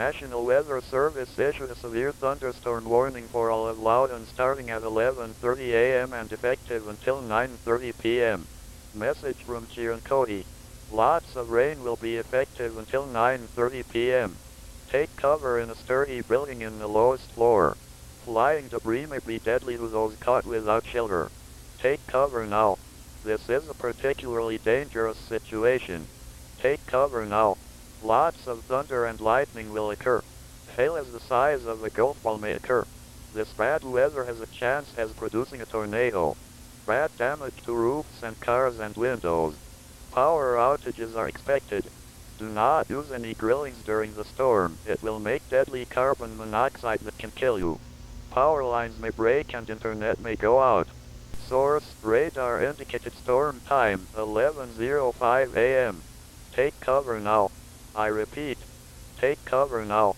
National Weather Service issued a severe thunderstorm warning for all of Loudoun starting at 11:30 a.m. and effective until 9:30 p.m. Message from Kieran Cody. Lots of rain will be effective until 9:30 p.m. Take cover in a sturdy building in the lowest floor. Flying debris may be deadly to those caught without shelter. Take cover now. This is a particularly dangerous situation. Take cover now. Lots of thunder and lightning will occur. Hail as the size of a golf ball may occur. This bad weather has a chance of producing a tornado. Bad damage to roofs and cars and windows. Power outages are expected. Do not use any grillings during the storm. It will make deadly carbon monoxide that can kill you. Power lines may break and internet may go out. Source: radar indicated storm time 11:05 a.m. Take cover now. I repeat, take cover now.